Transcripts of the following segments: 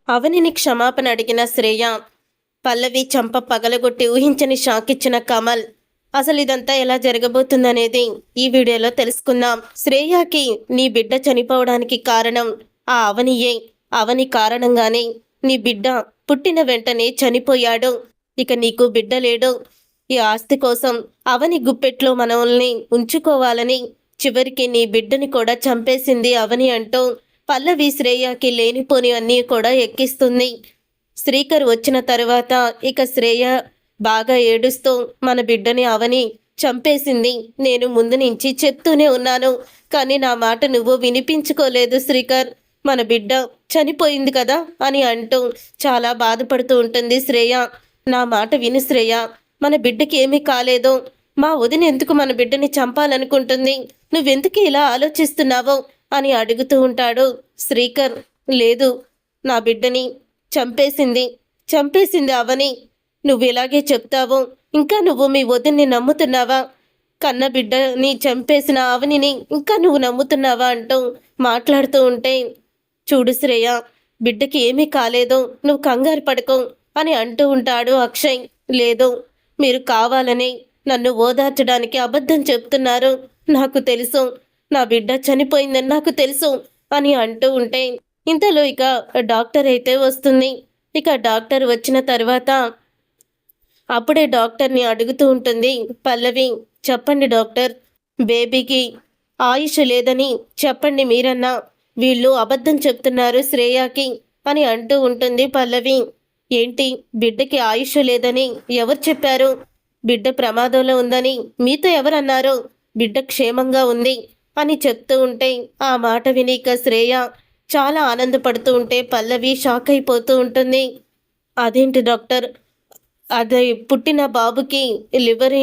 అవనిని క్షమాపణ అడిగిన శ్రేయ, పల్లవి చంప పగలగొట్టి ఊహించని షాక్ ఇచ్చిన కమల్. అసలు ఇదంతా ఎలా జరగబోతుందనేది ఈ వీడియోలో తెలుసుకుందాం. శ్రేయకి నీ బిడ్డ చనిపోవడానికి కారణం ఆ అవనియే. అవని కారణంగానే నీ బిడ్డ పుట్టిన వెంటనే చనిపోయాడు. ఇక నీకు బిడ్డ లేడు. ఈ ఆస్తి కోసం అవని గుప్పెట్లో మనల్ని ఉంచుకోవాలని చివరికి నీ బిడ్డని కూడా చంపేసింది అవని అంటూ పల్లవి శ్రేయకి లేనిపోని అన్నీ కూడా ఎక్కిస్తుంది. శ్రీకర్ వచ్చిన తరువాత ఇక శ్రేయ బాగా ఏడుస్తూ మన బిడ్డని అవని చంపేసింది. నేను ముందు నుంచి చెప్తూనే ఉన్నాను, కానీ నా మాట నువ్వు వినిపించుకోలేదు శ్రీకర్. మన బిడ్డ చనిపోయింది కదా అని అంటూ చాలా బాధపడుతూ ఉంటుంది శ్రేయ. నా మాట విను శ్రేయ, మన బిడ్డకి ఏమీ కాలేదు. మా వదిన ఎందుకు మన బిడ్డని చంపాలనుకుంటుంది? నువ్వెందుకు ఇలా ఆలోచిస్తున్నావో అని అడుగుతూ ఉంటాడు శ్రీకర్. లేదు, నా బిడ్డని చంపేసింది అవని. నువ్వు ఇలాగే చెప్తావు, ఇంకా నువ్వు మీ వదిన్ని నమ్ముతున్నావా? కన్న బిడ్డని చంపేసిన అవనిని ఇంకా నువ్వు నమ్ముతున్నావా అంటూ మాట్లాడుతూ ఉంటే, చూడు శ్రేయ, బిడ్డకి ఏమీ కాలేదో, నువ్వు కంగారు పడకు అని అంటూ ఉంటాడు అక్షయ్. లేదు, మీరు కావాలని నన్ను ఓదార్చడానికి అబద్ధం చెప్తున్నారు. నాకు తెలుసు, నా బిడ్డ చనిపోయిందని నాకు తెలుసు అని అంటూ ఉంటే, ఇంతలో ఇక డాక్టర్ అయితే వస్తుంది. ఇక డాక్టర్ వచ్చిన తర్వాత అప్పుడే డాక్టర్ని అడుగుతూ ఉంటుంది పల్లవి. చెప్పండి డాక్టర్, బేబీకి ఆయుష్ లేదని చెప్పండి మీరన్నా. వీళ్ళు అబద్ధం చెప్తున్నారు శ్రేయాకి అని అంటూ ఉంటుంది పల్లవి. ఏంటి, బిడ్డకి ఆయుష్ లేదని ఎవరు చెప్పారు? బిడ్డ ప్రమాదంలో ఉందని మీతో ఎవరన్నారు? బిడ్డ క్షేమంగా ఉంది అని చెప్తూ ఉంటే ఆ మాట విని ఇక శ్రేయ చాలా ఆనందపడుతూ ఉంటే పల్లవి షాక్ అయిపోతూ ఉంటుంది. అదేంటి డాక్టర్, అదే పుట్టిన బాబుకి లివర్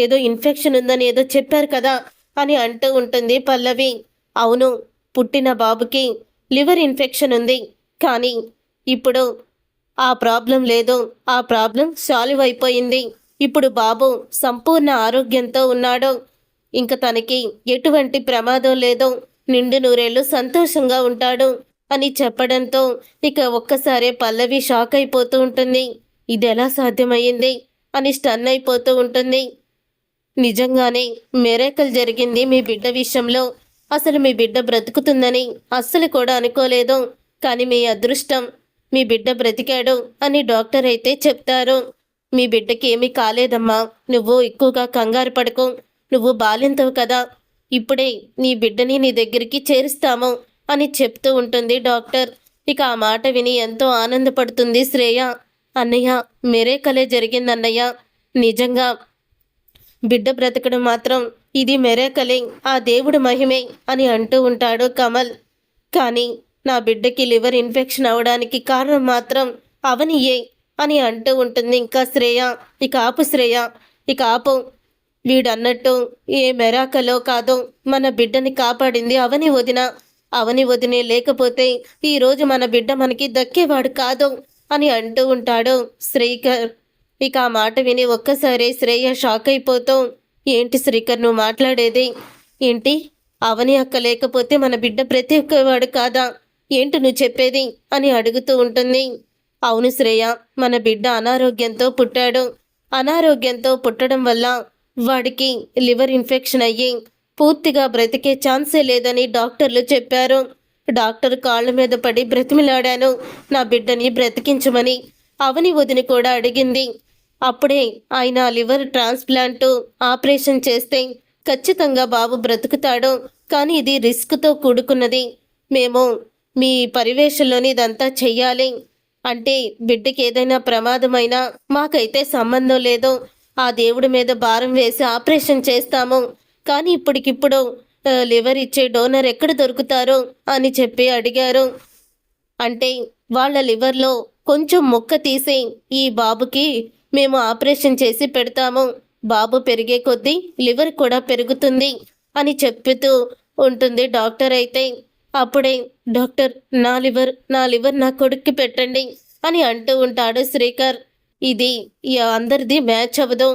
ఏదో ఇన్ఫెక్షన్ ఉందని ఏదో చెప్పారు కదా అని అంటూ ఉంటుంది పల్లవి. అవును, పుట్టిన బాబుకి లివర్ ఇన్ఫెక్షన్ ఉంది, కానీ ఇప్పుడు ఆ ప్రాబ్లం లేదు. ఆ ప్రాబ్లం సాల్వ్ అయిపోయింది. ఇప్పుడు బాబు సంపూర్ణ ఆరోగ్యంతో ఉన్నాడు. ఇంక తనకి ఎటువంటి ప్రమాదం లేదు. నిండు నూరేళ్ళు సంతోషంగా ఉంటాడు అని చెప్పడంతో ఇక ఒక్కసారే పల్లవి షాక్ అయిపోతూ ఉంటుంది. ఇది ఎలా సాధ్యమయ్యింది అని స్టన్ అయిపోతూ ఉంటుంది. నిజంగానే మిరేకల్ జరిగింది మీ బిడ్డ విషయంలో. అసలు మీ బిడ్డ బ్రతుకుతుందని అస్సలు కూడా అనుకోలేదు. కానీ మీ అదృష్టం, మీ బిడ్డ బ్రతికాడు అని డాక్టర్ అయితే చెప్తారు. మీ బిడ్డకి ఏమీ కాలేదమ్మా, నువ్వు ఎక్కువగా కంగారు పడకు. నువ్వు బాలింతవు కదా, ఇప్పుడే నీ బిడ్డని నీ దగ్గరికి చేరుస్తాము అని చెప్తూ ఉంటుంది డాక్టర్. ఇక ఆ మాట విని ఎంతో ఆనందపడుతుంది శ్రేయ. అన్నయ్య, మిరేకలే జరిగిందన్నయ్య. నిజంగా బిడ్డ బ్రతకడం మాత్రం ఇది మిరేకలే, ఆ దేవుడు మహిమే అని అంటూ ఉంటాడు కమల్. కానీ నా బిడ్డకి లివర్ ఇన్ఫెక్షన్ అవడానికి కారణం మాత్రం అవనియే అని అంటూ ఉంటుంది ఇంకా శ్రేయ. ఇక ఆపు శ్రేయ, ఇక ఆపు. వీడన్నట్టు ఏ మెరాకలో కాదో మన బిడ్డని కాపాడింది అవని వదిన. అవని వదినే లేకపోతే ఈరోజు మన బిడ్డ మనకి దక్కేవాడు కాదు అని అంటూ ఉంటాడు శ్రీకర్. ఇక ఆ మాట విని ఒక్కసారి శ్రేయ షాక్ అయిపోతూ, ఏంటి శ్రీకర్ నువ్వు మాట్లాడేది? ఏంటి, అవని అక్క లేకపోతే మన బిడ్డ ప్రతి ఒక్కవాడు కాదా? ఏంటి నువ్వు చెప్పేది అని అడుగుతూ ఉంటుంది. అవును శ్రేయ, మన బిడ్డ అనారోగ్యంతో పుట్టాడు. అనారోగ్యంతో పుట్టడం వల్ల వాడికి లివర్ ఇన్ఫెక్షన్ అయ్యి పూర్తిగా బ్రతికే ఛాన్సే లేదని డాక్టర్లు చెప్పారు. డాక్టర్ కాళ్ళ మీద పడి బ్రతిమిలాడాను, నా బిడ్డని బ్రతికించమని. అవని వదిని కూడా అడిగింది. అప్పుడే ఆయన లివర్ ట్రాన్స్ప్లాంట్ ఆపరేషన్ చేస్తే ఖచ్చితంగా బాబు బ్రతుకుతాడు, కానీ ఇది రిస్క్తో కూడుకున్నది. మేము మీ పరివేషంలోని ఇదంతా చెయ్యాలి అంటే బిడ్డకి ఏదైనా ప్రమాదమైనా మాకైతే సంబంధం లేదు. ఆ దేవుడి మీద భారం వేసి ఆపరేషన్ చేస్తాము, కానీ ఇప్పటికిప్పుడు లివర్ ఇచ్చే డోనర్ ఎక్కడ దొరుకుతారో అని చెప్పి అడిగారు. అంటే వాళ్ళ లివర్లో కొంచెం ముక్క తీసి ఈ బాబుకి మేము ఆపరేషన్ చేసి పెడతాము. బాబు పెరిగే కొద్దీ లివర్ కూడా పెరుగుతుంది అని చెప్తూ ఉంటుంది డాక్టర్ అయితే. అప్పుడే డాక్టర్, నా లివర్ నా కొడుక్కి పెట్టండి అని అంటూ ఉంటాడు శ్రీకర్. ఇది అందరిది మ్యాచ్ అవ్వదు.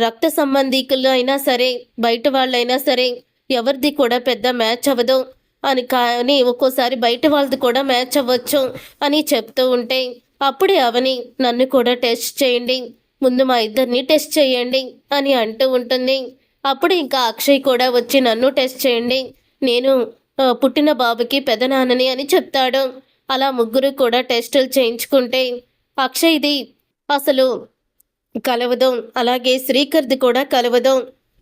రక్త సంబంధికులు అయినా సరే, బయట వాళ్ళైనా సరే, ఎవరిది కూడా పెద్ద మ్యాచ్ అవ్వదు కానీ ఒక్కోసారి బయట వాళ్ళది కూడా మ్యాచ్ అవ్వచ్చు అని చెప్తూ ఉంటే అప్పుడే అవని నన్ను కూడా టెస్ట్ చేయండి, ముందు మా ఇద్దరిని టెస్ట్ చేయండి అని అంటూ ఉంటుంది. అప్పుడు ఇంకా అక్షయ్ కూడా వచ్చి నన్ను టెస్ట్ చేయండి, నేను పుట్టిన బాబుకి పెదనాన్నని అని చెప్తాడు. అలా ముగ్గురు కూడా టెస్టులు చేయించుకుంటే అక్షయ్ది అసలు కలవదు, అలాగే శ్రీకర్ది కూడా కలవదు.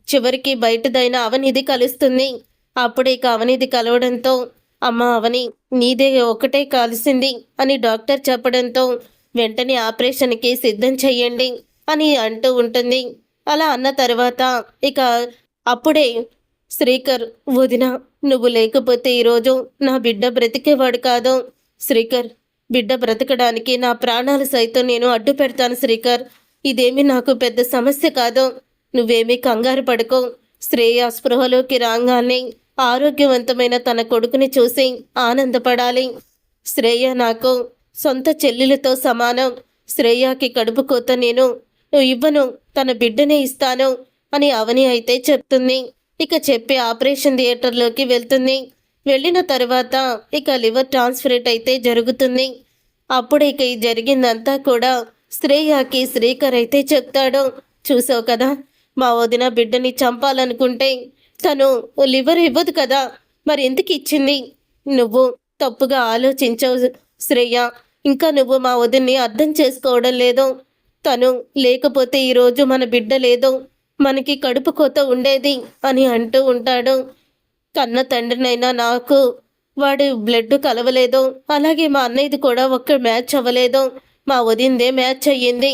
చివరికి బయటదైన అవనిది కలుస్తుంది. అప్పుడే ఇక అవనిది కలవడంతో అమ్మ అవని నీదే ఒకటే కలిసింది అని డాక్టర్ చెప్పడంతో వెంటనే ఆపరేషన్కి సిద్ధం చెయ్యండి అని అంటూ ఉంటుంది. అలా అన్న తర్వాత ఇక అప్పుడే శ్రీకర్ వదిన నువ్వు లేకపోతే ఈరోజు నా బిడ్డ బ్రతికేవాడు కాదు. శ్రీకర్ బిడ్డ బ్రతకడానికి నా ప్రాణాలు సైతం నేను అడ్డు పెడతాను శ్రీకర్, ఇదేమీ నాకు పెద్ద సమస్య కాదు, నువ్వేమీ కంగారు పడుకో. శ్రేయ స్పృహలోకి రాగానే ఆరోగ్యవంతమైన తన కొడుకుని చూసి ఆనందపడాలి. శ్రేయ నాకు సొంత చెల్లెలతో సమానం, శ్రేయకి కడుపు కోత నేను ఇవ్వను, తన బిడ్డనే ఇస్తాను అని అవని అయితే చెప్తుంది. ఇక చెప్పి ఆపరేషన్ థియేటర్లోకి వెళ్తుంది. వెళ్ళిన తర్వాత ఇక లివర్ ట్రాన్స్ఫరేట్ అయితే జరుగుతుంది. అప్పుడు ఇక ఈ జరిగిందంతా కూడా శ్రేయకి శ్రీకర్ అయితే చెప్తాడు. చూసావు కదా, మా వదిన బిడ్డని చంపాలనుకుంటే తను లివర్ ఇవ్వదు కదా, మరి ఎందుకు ఇచ్చింది? నువ్వు తప్పుగా ఆలోచించవు శ్రేయ, ఇంకా నువ్వు మా వదిన్ని అర్థం చేసుకోవడం లేదు. తను లేకపోతే ఈరోజు మన బిడ్డ లేదు, మనకి కడుపు కోత ఉండేది అని అంటూ ఉంటాడు. కన్న తండ్రినైనా నాకు వాడి బ్లడ్ కలవలేదు, అలాగే మా అన్నయ్యది కూడా ఒక్క మ్యాచ్ అవ్వలేదు, మా వదినదే మ్యాచ్ అయ్యింది.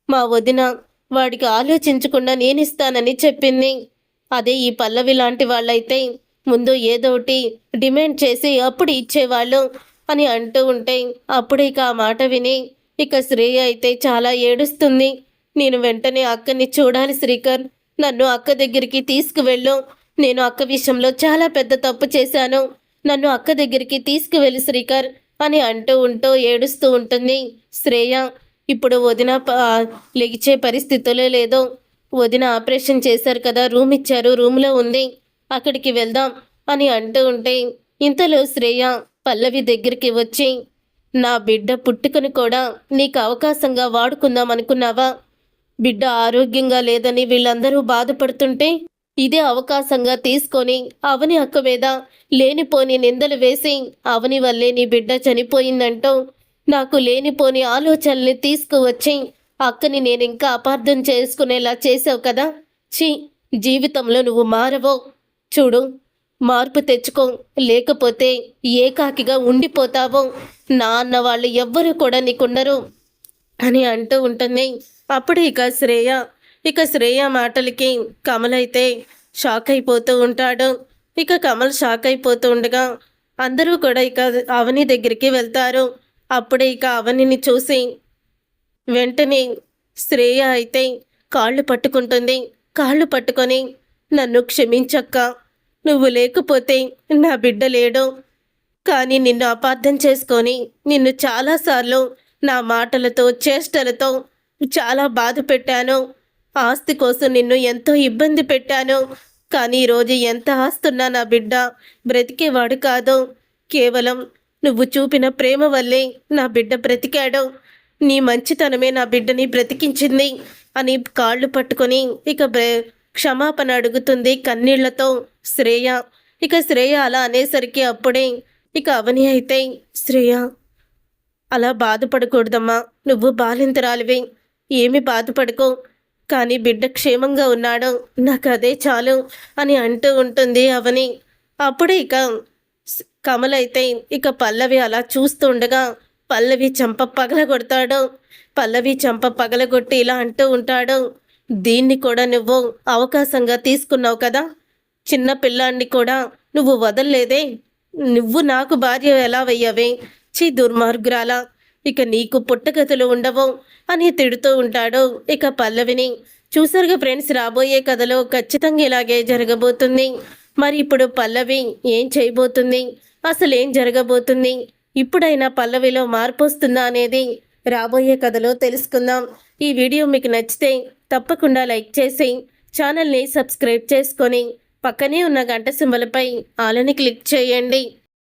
మా వదిన వాడికి ఆలోచించకుండా నేనిస్తానని చెప్పింది. అదే ఈ పల్లవి లాంటి వాళ్ళైతే ముందు ఏదోటి డిమాండ్ చేసి అప్పుడు ఇచ్చేవాళ్ళు అని అంటూ ఉంటే అప్పుడు ఇక ఆ మాట విని ఇక శ్రేయ అయితే చాలా ఏడుస్తుంది. నేను వెంటనే అక్కని చూడాలి శ్రీకర్, నన్ను అక్క దగ్గరికి తీసుకువెళ్ళు, నేను అక్క విషయంలో చాలా పెద్ద తప్పు చేశాను, నన్ను అక్క దగ్గరికి తీసుకువెళ్ళు శ్రీకర్ అని అంటూ ఏడుస్తూ ఉంటుంది శ్రేయ. ఇప్పుడు వదిన లెగిచే పరిస్థితులే లేదో, వదిన ఆపరేషన్ చేశారు కదా, రూమ్ ఇచ్చారు, రూమ్లో ఉంది, అక్కడికి వెళ్దాం అని అంటూ ఉంటే ఇంతలో శ్రేయ పల్లవి దగ్గరికి వచ్చి నా బిడ్డ పుట్టుకను కూడా నీకు అవకాశంగా వాడుకుందాం అనుకున్నావా? బిడ్డ ఆరోగ్యంగా లేదని వీళ్ళందరూ బాధపడుతుంటే ఇదే అవకాశంగా తీసుకొని అవని అక్క మీద లేనిపోని నిందలు వేసి అవని వల్లే నీ బిడ్డ చనిపోయిందంటూ నాకు లేనిపోని ఆలోచనల్ని తీసుకువచ్చి అక్కని నేను ఇంకా అపార్థం చేసుకునేలా చేసావు కదా. ఛీ, జీవితంలో నువ్వు మారవో, చూడు మార్పు తెచ్చుకో, లేకపోతే ఏకాకిగా ఉండిపోతావో, నా అన్న వాళ్ళు ఎవ్వరూ కూడా నీకుండరు అని అంటూ ఉంటుంది. అప్పుడు ఇక శ్రేయ మాటలకి కమల్ అయితే షాక్ అయిపోతూ ఉంటాడు. ఇక కమల్ షాక్ అయిపోతూ ఉండగా అందరూ కూడా ఇక అవని దగ్గరికి వెళ్తారు. అప్పుడే ఇక అవనిని చూసి వెంటనే శ్రేయ అయితే కాళ్ళు పట్టుకుంటుంది. కాళ్ళు పట్టుకొని నన్ను క్షమించక్క, నువ్వు లేకపోతే నా బిడ్డ లేడు, కానీ నిన్ను అపార్థం చేసుకొని నిన్ను చాలాసార్లు నా మాటలతో చేష్టలతో చాలా బాధ పెట్టాను, ఆస్తి కోసం నిన్ను ఎంతో ఇబ్బంది పెట్టాను, కానీ ఈరోజు ఎంత ఆస్తున్నా నా బిడ్డ బ్రతికేవాడు కాదు, కేవలం నువ్వు చూపిన ప్రేమ వల్లే నా బిడ్డ బ్రతికాడు, నీ మంచితనమే నా బిడ్డని బ్రతికించింది అని కాళ్ళు పట్టుకొని ఇక క్షమాపణ అడుగుతుంది కన్నీళ్లతో శ్రేయ. ఇక శ్రేయ అలా అనేసరికి అప్పుడే ఇక అవని అయితే శ్రేయ అలా బాధపడకూడదమ్మా, నువ్వు బాలింతరాలివి, ఏమి బాధపడుకో, కానీ బిడ్డ క్షేమంగా ఉన్నాడు, నాకు అదే చాలు అని అంటూ ఉంటుంది అవని. అప్పుడే ఇక కమల్ అయితే ఇక పల్లవి అలా చూస్తుండగా పల్లవి చెంప పగలగొడతాడు. పల్లవి చెంప పగలగొట్టి ఇలా అంటూ ఉంటాడు, దీన్ని కూడా నువ్వు అవకాశంగా తీసుకున్నావు కదా, చిన్న పిల్లాన్ని కూడా నువ్వు వదల్లేదే, నువ్వు నాకు భార్య ఎలా వెయ్యవే, చీ దుర్మార్గురాలా, ఇక నీకు పుట్టగతులు ఉండవు అని తిడుతూ ఉంటాడు ఇక పల్లవిని. చూసారుగా ఫ్రెండ్స్, రాబోయే కథలో ఖచ్చితంగా ఇలాగే జరగబోతుంది. మరి ఇప్పుడు పల్లవి ఏం చేయబోతుంది, అసలు ఏం జరగబోతుంది, ఇప్పుడైనా పల్లవిలో మార్పు వస్తుందా అనేది రాబోయే కథలో తెలుసుకుందాం. ఈ వీడియో మీకు నచ్చితే తప్పకుండా లైక్ చేసి ఛానల్ని సబ్స్క్రైబ్ చేసుకొని పక్కనే ఉన్న గంట సింబలపై ఆలని క్లిక్ చేయండి.